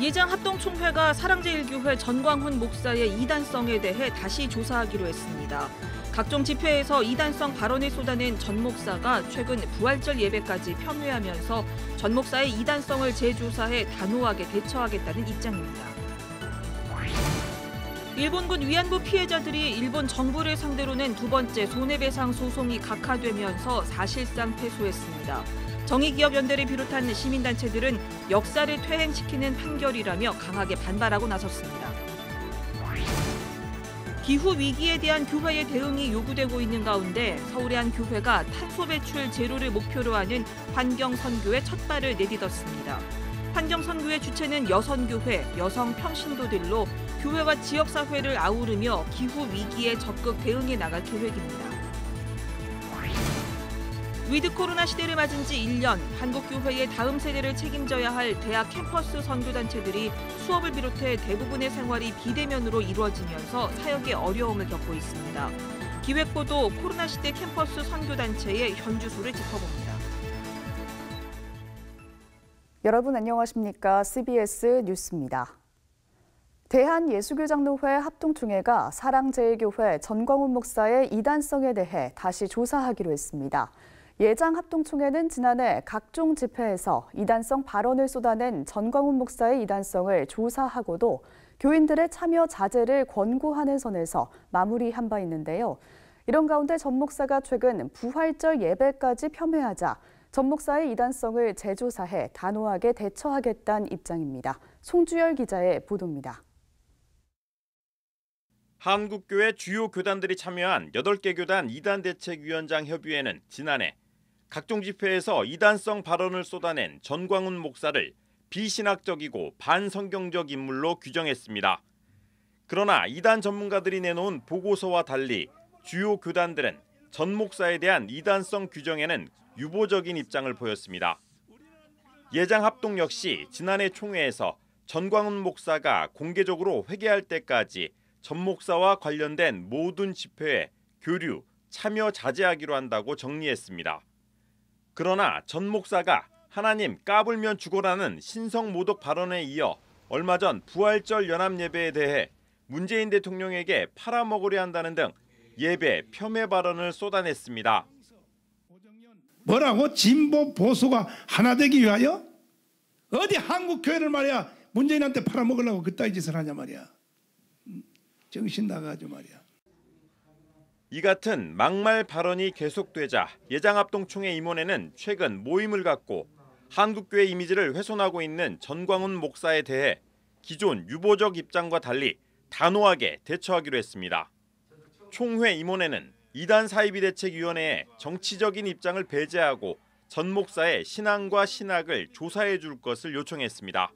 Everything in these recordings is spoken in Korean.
예장 합동총회가 사랑제일교회 전광훈 목사의 이단성에 대해 다시 조사하기로 했습니다. 각종 집회에서 이단성 발언을 쏟아낸 전 목사가 최근 부활절 예배까지 폄훼하면서 전 목사의 이단성을 재조사해 단호하게 대처하겠다는 입장입니다. 일본군 위안부 피해자들이 일본 정부를 상대로 낸 두 번째 손해배상 소송이 각하되면서 사실상 패소했습니다. 정의기업연대를 비롯한 시민단체들은 역사를 퇴행시키는 판결이라며 강하게 반발하고 나섰습니다. 기후위기에 대한 교회의 대응이 요구되고 있는 가운데 서울의 한 교회가 탄소 배출 제로를 목표로 하는 환경선교에 첫 발을 내딛었습니다. 환경선교의 주체는 여선교회, 여성평신도들로 교회와 지역사회를 아우르며 기후위기에 적극 대응해 나갈 계획입니다. 위드 코로나 시대를 맞은 지 1년, 한국교회의 다음 세대를 책임져야 할 대학 캠퍼스 선교단체들이 수업을 비롯해 대부분의 생활이 비대면으로 이루어지면서 사역에 어려움을 겪고 있습니다. 기획보도 코로나 시대 캠퍼스 선교단체의 현주소를 짚어봅니다. 여러분 안녕하십니까? CBS 뉴스입니다. 대한예수교장로회 합동총회가 사랑제일교회 전광훈 목사의 이단성에 대해 다시 조사하기로 했습니다. 예장 합동총회는 지난해 각종 집회에서 이단성 발언을 쏟아낸 전광훈 목사의 이단성을 조사하고도 교인들의 참여 자제를 권고하는 선에서 마무리한 바 있는데요. 이런 가운데 전 목사가 최근 부활절 예배까지 폄훼하자 전 목사의 이단성을 재조사해 단호하게 대처하겠다는 입장입니다. 송주열 기자의 보도입니다. 한국교회 주요 교단들이 참여한 8개 교단 이단대책위원장 협의회는 지난해 각종 집회에서 이단성 발언을 쏟아낸 전광훈 목사를 비신학적이고 반성경적 인물로 규정했습니다. 그러나 이단 전문가들이 내놓은 보고서와 달리 주요 교단들은 전 목사에 대한 이단성 규정에는 유보적인 입장을 보였습니다. 예장 합동 역시 지난해 총회에서 전광훈 목사가 공개적으로 회개할 때까지 전 목사와 관련된 모든 집회에 교류, 참여 자제하기로 한다고 정리했습니다. 그러나 전 목사가 하나님 까불면 죽어라는 신성모독 발언에 이어 얼마 전 부활절 연합예배에 대해 문재인 대통령에게 팔아먹으려 한다는 등 예배 폄훼 발언을 쏟아냈습니다. 뭐라고? 진보 보수가 하나 되기 위하여? 어디 한국 교회를 말이야 문재인한테 팔아먹으려고 그따위 짓을 하냐 말이야. 정신 나가지고 말이야. 이 같은 막말 발언이 계속되자 예장합동총회 임원회는 최근 모임을 갖고 한국교회 이미지를 훼손하고 있는 전광훈 목사에 대해 기존 유보적 입장과 달리 단호하게 대처하기로 했습니다. 총회 임원회는 이단 사이비대책위원회에 정치적인 입장을 배제하고 전 목사의 신앙과 신학을 조사해 줄 것을 요청했습니다.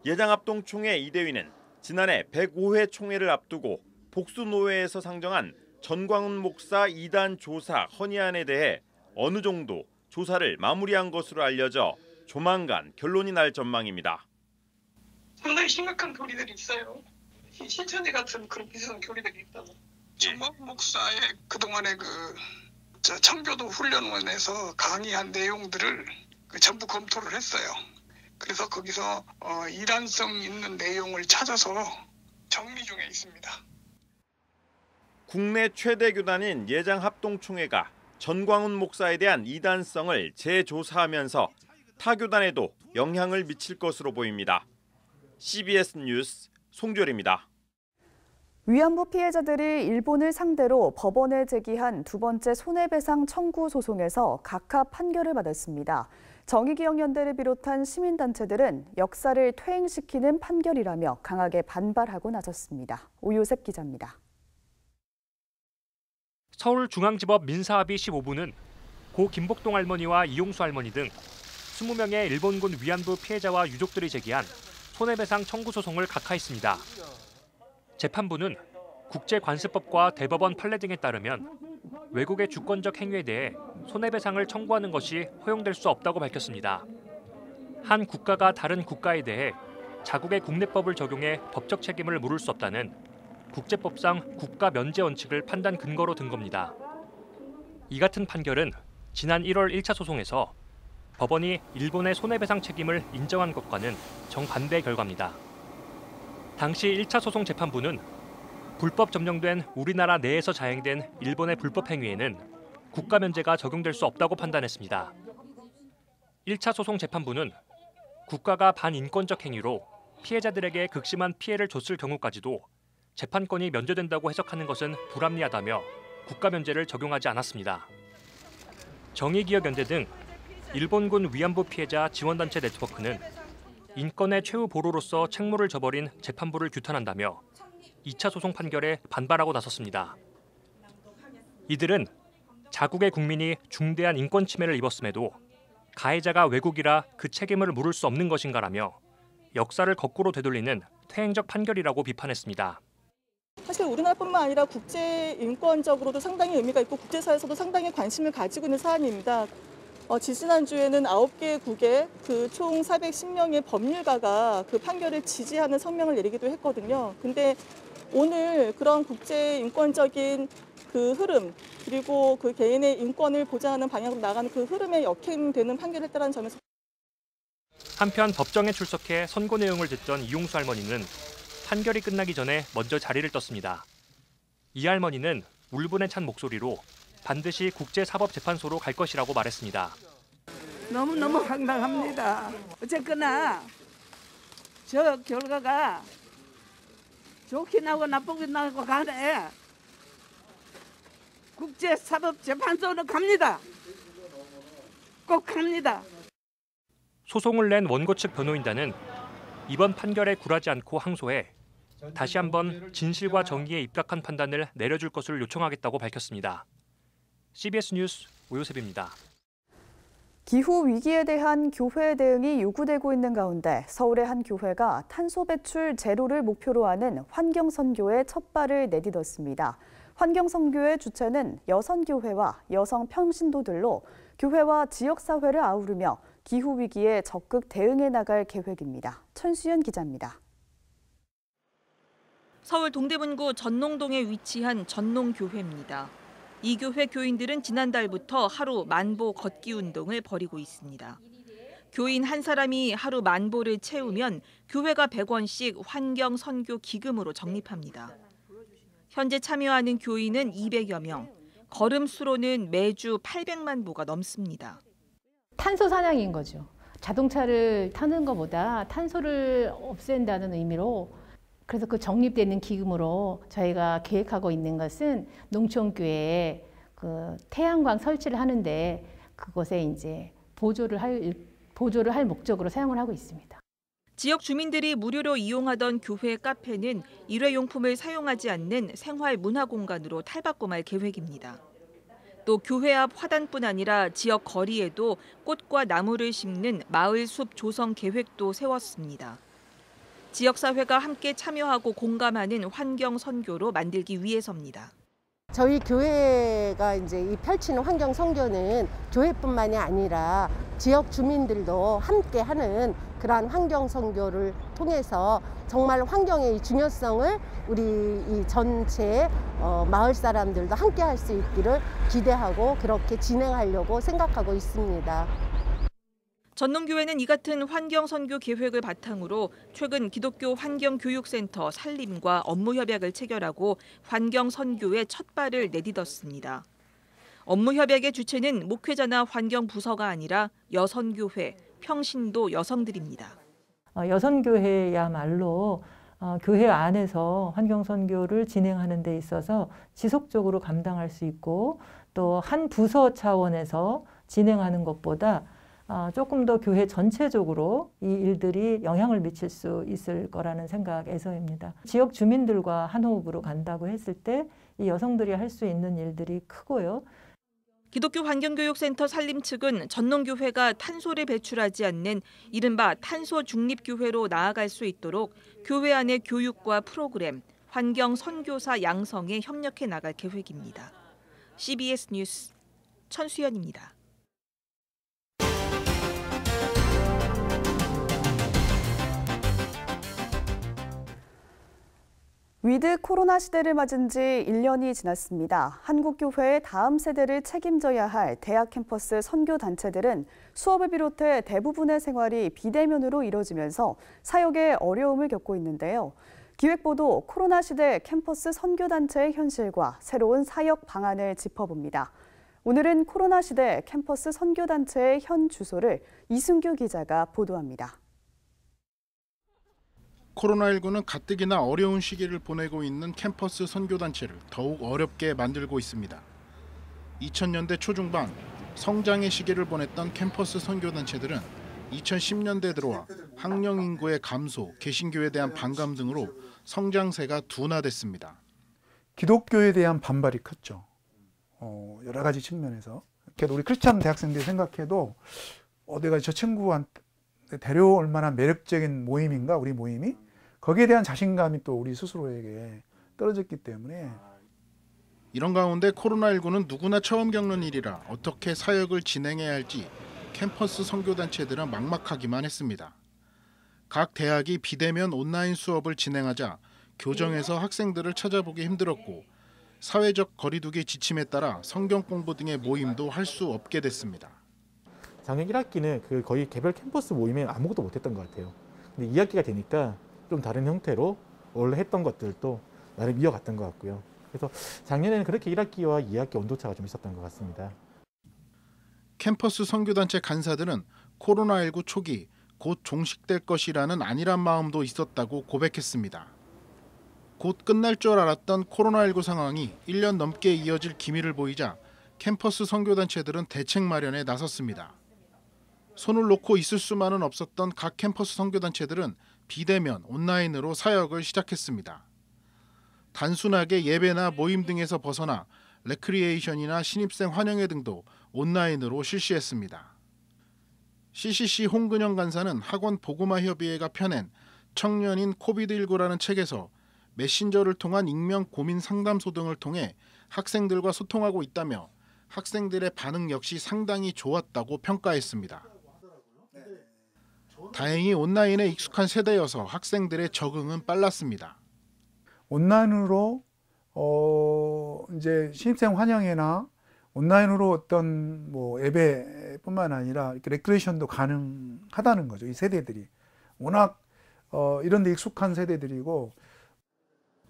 예장합동총회 이대위는 지난해 105회 총회를 앞두고 복수노회에서 상정한 전광훈 목사 이단 조사 헌의안에 대해 어느 정도 조사를 마무리한 것으로 알려져 조만간 결론이 날 전망입니다. 상당히 심각한 교리들이 있어요. 신천지 같은 그런 비슷한 교리들이 있다고. 전광훈 목사의 그동안의 청교도 훈련원에서 강의한 내용들을 전부 검토를 했어요. 그래서 거기서 이단성 있는 내용을 찾아서 정리 중에 있습니다. 국내 최대 교단인 예장합동총회가 전광훈 목사에 대한 이단성을 재조사하면서 타 교단에도 영향을 미칠 것으로 보입니다. CBS 뉴스 송주열입니다. 위안부 피해자들이 일본을 상대로 법원에 제기한 두 번째 손해배상 청구 소송에서 각하 판결을 받았습니다. 정의기억연대를 비롯한 시민단체들은 역사를 퇴행시키는 판결이라며 강하게 반발하고 나섰습니다. 오요셉 기자입니다. 서울중앙지법 민사합의 15부는 고 김복동 할머니와 이용수 할머니 등 20명의 일본군 위안부 피해자와 유족들이 제기한 손해배상 청구 소송을 각하했습니다. 재판부는 국제관습법과 대법원 판례 등에 따르면 외국의 주권적 행위에 대해 손해배상을 청구하는 것이 허용될 수 없다고 밝혔습니다. 한 국가가 다른 국가에 대해 자국의 국내법을 적용해 법적 책임을 물을 수 없다는 국제법상 국가 면제 원칙을 판단 근거로 든 겁니다. 이 같은 판결은 지난 1월 1차 소송에서 법원이 일본의 손해배상 책임을 인정한 것과는 정반대의 결과입니다. 당시 1차 소송 재판부는 불법 점령된 우리나라 내에서 자행된 일본의 불법 행위에는 국가 면제가 적용될 수 없다고 판단했습니다. 1차 소송 재판부는 국가가 반인권적 행위로 피해자들에게 극심한 피해를 줬을 경우까지도 재판권이 면제된다고 해석하는 것은 불합리하다며 국가 면제를 적용하지 않았습니다. 정의기억연대 등 일본군 위안부 피해자 지원단체 네트워크는 인권의 최후 보루로서 책무를 져버린 재판부를 규탄한다며 2차 소송 판결에 반발하고 나섰습니다. 이들은 자국의 국민이 중대한 인권 침해를 입었음에도 가해자가 외국이라 그 책임을 물을 수 없는 것인가라며 역사를 거꾸로 되돌리는 퇴행적 판결이라고 비판했습니다. 사실 우리나라뿐만 아니라 국제 인권적으로도 상당히 의미가 있고 국제사회에서도 상당히 관심을 가지고 있는 사안입니다. 지지난주에는 9개국의 그 총 410명의 법률가가 그 판결을 지지하는 성명을 내리기도 했거든요. 근데 오늘 그런 국제 인권적인 그 흐름 그리고 그 개인의 인권을 보장하는 방향으로 나가는 그 흐름에 역행되는 판결을 했다는 점에서 한편 법정에 출석해 선고 내용을 듣던 이용수 할머니는 판결이 끝나기 전에 먼저 자리를 떴습니다. 이 할머니는 울분에 찬 목소리로 반드시 국제사법재판소로 갈 것이라고 말했습니다. 너무너무 황당합니다. 어쨌거나 저 결과가 좋게 나고 나쁘게 나고 간에 국제사법재판소로 갑니다. 꼭 갑니다. 소송을 낸 원고 측 변호인단은 이번 판결에 굴하지 않고 항소해 다시 한번 진실과 정의에 입각한 판단을 내려줄 것을 요청하겠다고 밝혔습니다. CBS 뉴스 오요셉입니다. 기후 위기에 대한 교회 대응이 요구되고 있는 가운데 서울의 한 교회가 탄소 배출 제로를 목표로 하는 환경 선교에 첫 발을 내딛었습니다. 환경 선교의 주체는 여선교회와 여성 평신도들로 교회와 지역사회를 아우르며 기후 위기에 적극 대응해 나갈 계획입니다. 천수연 기자입니다. 서울 동대문구 전농동에 위치한 전농교회입니다. 이 교회 교인들은 지난달부터 하루 만보 걷기 운동을 벌이고 있습니다. 교인 한 사람이 하루 만보를 채우면 교회가 100원씩 환경 선교 기금으로 적립합니다. 현재 참여하는 교인은 200여 명, 걸음 수로는 매주 800만 보가 넘습니다. 탄소 사냥인 거죠. 자동차를 타는 것보다 탄소를 없앤다는 의미로 그래서 그 적립되는 기금으로 저희가 계획하고 있는 것은 농촌교회에 그 태양광 설치를 하는데 그것에 이제 보조를 할 목적으로 사용을 하고 있습니다. 지역 주민들이 무료로 이용하던 교회 카페는 일회용품을 사용하지 않는 생활 문화 공간으로 탈바꿈할 계획입니다. 또 교회 앞 화단뿐 아니라 지역 거리에도 꽃과 나무를 심는 마을 숲 조성 계획도 세웠습니다. 지역사회가 함께 참여하고 공감하는 환경 선교로 만들기 위해서입니다. 저희 교회가 이제 이 펼치는 환경 선교는 교회뿐만이 아니라 지역 주민들도 함께 하는 그러한 환경 선교를 통해서 정말 환경의 중요성을 우리 이 전체 마을 사람들도 함께 할 수 있기를 기대하고 그렇게 진행하려고 생각하고 있습니다. 전농교회는 이 같은 환경 선교 계획을 바탕으로 최근 기독교 환경교육센터 산림과 업무 협약을 체결하고 환경 선교의 첫 발을 내딛었습니다. 업무 협약의 주체는 목회자나 환경부서가 아니라 여선교회, 평신도 여성들입니다. 여선교회야말로 교회 안에서 환경 선교를 진행하는 데 있어서 지속적으로 감당할 수 있고 또 한 부서 차원에서 진행하는 것보다 조금 더 교회 전체적으로 이 일들이 영향을 미칠 수 있을 거라는 생각에서입니다. 지역 주민들과 한 호흡으로 간다고 했을 때 이 여성들이 할 수 있는 일들이 크고요. 기독교 환경교육센터 산림 측은 전농교회가 탄소를 배출하지 않는 이른바 탄소 중립교회로 나아갈 수 있도록 교회 안의 교육과 프로그램, 환경 선교사 양성에 협력해 나갈 계획입니다. CBS 뉴스 천수연입니다. 위드 코로나 시대를 맞은 지 1년이 지났습니다. 한국교회의 다음 세대를 책임져야 할 대학 캠퍼스 선교단체들은 수업을 비롯해 대부분의 생활이 비대면으로 이뤄지면서 사역에 어려움을 겪고 있는데요. 기획보도 코로나 시대 캠퍼스 선교단체의 현실과 새로운 사역 방안을 짚어봅니다. 오늘은 코로나 시대 캠퍼스 선교단체의 현 주소를 이승규 기자가 보도합니다. 코로나19는 가뜩이나 어려운 시기를 보내고 있는 캠퍼스 선교단체를 더욱 어렵게 만들고 있습니다. 2000년대 초중반 성장의 시기를 보냈던 캠퍼스 선교단체들은 2010년대 들어와 학령 인구의 감소, 개신교에 대한 반감 등으로 성장세가 둔화됐습니다. 기독교에 대한 반발이 컸죠. 여러 가지 측면에서. 우리 크리스찬 대학생들이 생각해도 내가 저 친구한테 데려올 만한 매력적인 모임인가, 우리 모임이? 거기에 대한 자신감이 또 우리 스스로에게 떨어졌기 때문에. 이런 가운데 코로나19는 누구나 처음 겪는 일이라 어떻게 사역을 진행해야 할지 캠퍼스 선교단체들은 막막하기만 했습니다. 각 대학이 비대면 온라인 수업을 진행하자 교정에서 학생들을 찾아보기 힘들었고 사회적 거리두기 지침에 따라 성경 공부 등의 모임도 할 수 없게 됐습니다. 작년 1학기는 거의 개별 캠퍼스 모임에 아무것도 못했던 것 같아요. 근데 2학기가 되니까 좀 다른 형태로 원래 했던 것들도 나름 이어갔던 것 같고요. 그래서 작년에는 그렇게 1학기와 2학기 온도차가 좀 있었던 것 같습니다. 캠퍼스 선교단체 간사들은 코로나19 초기 곧 종식될 것이라는 안일한 마음도 있었다고 고백했습니다. 곧 끝날 줄 알았던 코로나19 상황이 1년 넘게 이어질 기미를 보이자 캠퍼스 선교단체들은 대책 마련에 나섰습니다. 손을 놓고 있을 수만은 없었던 각 캠퍼스 선교단체들은 비대면, 온라인으로 사역을 시작했습니다. 단순하게 예배나 모임 등에서 벗어나 레크리에이션이나 신입생 환영회 등도 온라인으로 실시했습니다. CCC 홍근영 간사는 학원 복음화 협의회가 펴낸 청년인 코비드19라는 책에서 메신저를 통한 익명 고민 상담소 등을 통해 학생들과 소통하고 있다며 학생들의 반응 역시 상당히 좋았다고 평가했습니다. 다행히 온라인에 익숙한 세대여서 학생들의 적응은 빨랐습니다. 온라인으로 이제 신입생 환영회나 온라인으로 어떤 예배뿐만 아니라 레크레이션도 가능하다는 거죠. 이 세대들이 워낙 이런 데 익숙한 세대들이고.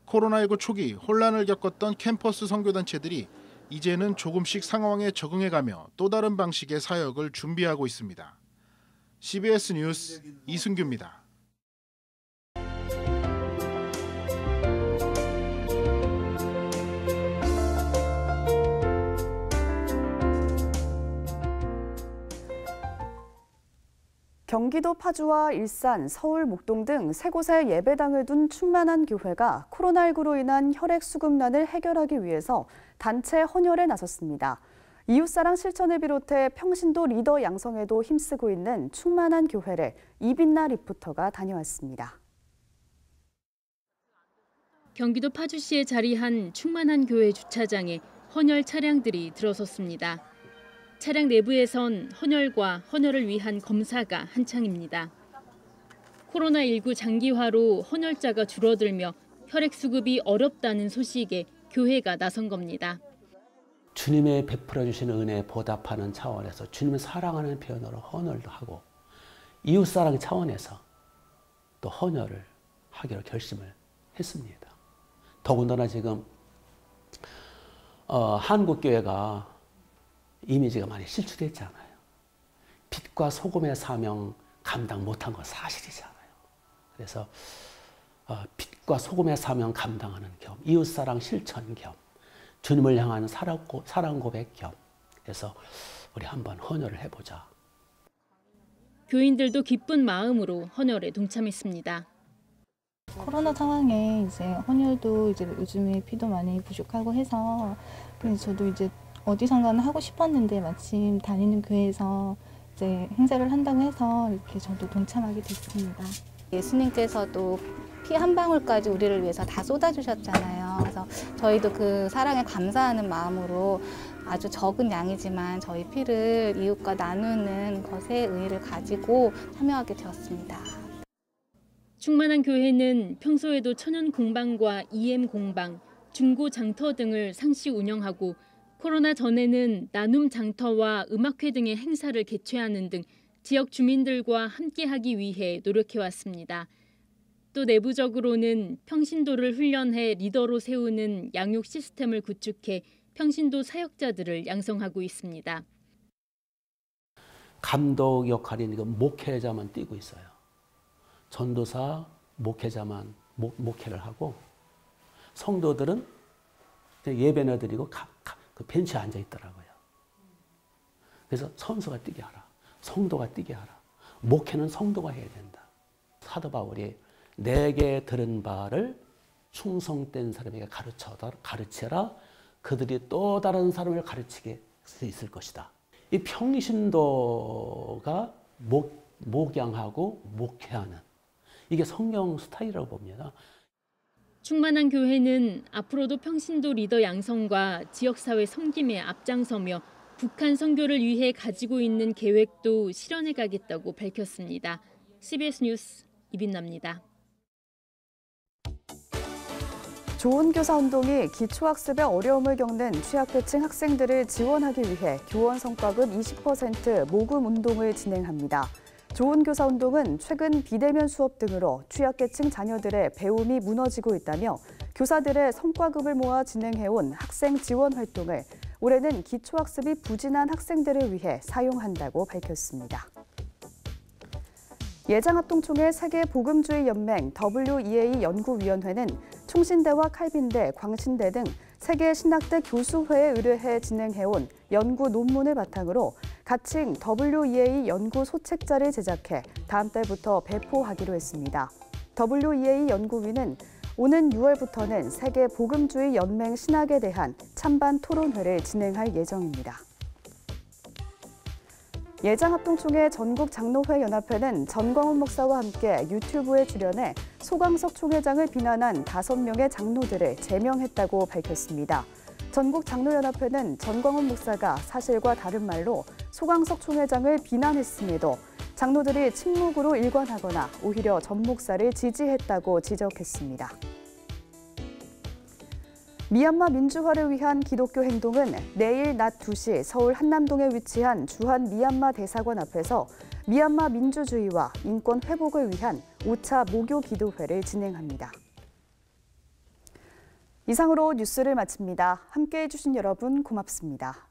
코로나19 초기 혼란을 겪었던 캠퍼스 선교단체들이 이제는 조금씩 상황에 적응해가며 또 다른 방식의 사역을 준비하고 있습니다. CBS 뉴스 이승규입니다. 경기도 파주와 일산, 서울, 목동 등 세 곳에 예배당을 둔 충만한 교회가 코로나19로 인한 혈액 수급난을 해결하기 위해서 단체 헌혈에 나섰습니다. 이웃사랑 실천을 비롯해 평신도 리더 양성에도 힘쓰고 있는 충만한 교회를 이빈나 리포터가 다녀왔습니다. 경기도 파주시에 자리한 충만한 교회 주차장에 헌혈 차량들이 들어섰습니다. 차량 내부에선 헌혈과 헌혈을 위한 검사가 한창입니다. 코로나19 장기화로 헌혈자가 줄어들며 혈액 수급이 어렵다는 소식에 교회가 나선 겁니다. 주님의 베풀어 주시는 은혜에 보답하는 차원에서 주님을 사랑하는 표현으로 헌혈도 하고 이웃사랑 차원에서 또 헌혈을 하기로 결심을 했습니다. 더군다나 지금 한국교회가 이미지가 많이 실추됐잖아요. 빛과 소금의 사명 감당 못한 건 사실이잖아요. 그래서 빛과 소금의 사명 감당하는 겸 이웃사랑 실천 겸 주님을 향한 사랑 고백 겸 해서 우리 한번 헌혈을 해보자. 교인들도 기쁜 마음으로 헌혈에 동참했습니다. 코로나 상황에 이제 헌혈도 이제 요즘에 피도 많이 부족하고 해서 저도 이제 어디선가는 하고 싶었는데 마침 다니는 교회에서 이제 행사를 한다고 해서 이렇게 저도 동참하게 됐습니다. 예수님께서도 피 한 방울까지 우리를 위해서 다 쏟아주셨잖아요. 그래서 저희도 그 사랑에 감사하는 마음으로 아주 적은 양이지만 저희 피를 이웃과 나누는 것에 의의를 가지고 참여하게 되었습니다. 충만한 교회는 평소에도 천연 공방과 EM 공방, 중고 장터 등을 상시 운영하고 코로나 전에는 나눔 장터와 음악회 등의 행사를 개최하는 등 지역 주민들과 함께하기 위해 노력해왔습니다. 또 내부적으로는 평신도를 훈련해 리더로 세우는 양육 시스템을 구축해 평신도 사역자들을 양성하고 있습니다. 감독 역할인 목회자만 뛰고 있어요. 전도사, 목회자만 목회를 하고 성도들은 예배나 드리고 그 벤치에 앉아 있더라고요. 그래서 선수가 뛰게 하라. 성도가 뛰게 하라. 목회는 성도가 해야 된다. 사도 바울이 내게 들은 바를 충성된 사람에게 가르쳐라. 그들이 또 다른 사람을 가르치게 있을 것이다. 이 평신도가 목양하고 목회하는 이게 성경 스타일이라고 봅니다. 충만한 교회는 앞으로도 평신도 리더 양성과 지역사회 섬김에 앞장서며 북한 선교를 위해 가지고 있는 계획도 실현해 가겠다고 밝혔습니다. CBS 뉴스 이빈나입니다. 좋은 교사 운동이 기초학습에 어려움을 겪는 취약계층 학생들을 지원하기 위해 교원 성과금 20% 모금 운동을 진행합니다. 좋은 교사 운동은 최근 비대면 수업 등으로 취약계층 자녀들의 배움이 무너지고 있다며 교사들의 성과급을 모아 진행해온 학생 지원 활동을 올해는 기초학습이 부진한 학생들을 위해 사용한다고 밝혔습니다. 예장합동총회 세계복음주의연맹 WEA 연구위원회는 총신대와 칼빈대, 광신대 등 세계 신학대 교수회에 의뢰해 진행해온 연구 논문을 바탕으로 가칭 WEA 연구 소책자를 제작해 다음 달부터 배포하기로 했습니다. WEA 연구위는 오는 6월부터는 세계복음주의연맹 신학에 대한 찬반 토론회를 진행할 예정입니다. 예장합동총회 전국장로회연합회는 전광훈 목사와 함께 유튜브에 출연해 소강석 총회장을 비난한 5명의 장로들을 제명했다고 밝혔습니다. 전국장로연합회는 전광훈 목사가 사실과 다른 말로 소강석 총회장을 비난했음에도 장로들이 침묵으로 일관하거나 오히려 전 목사를 지지했다고 지적했습니다. 미얀마 민주화를 위한 기독교 행동은 내일 낮 2시 서울 한남동에 위치한 주한 미얀마 대사관 앞에서 미얀마 민주주의와 인권 회복을 위한 5차 모교 기도회를 진행합니다. 이상으로 뉴스를 마칩니다. 함께해 주신 여러분 고맙습니다.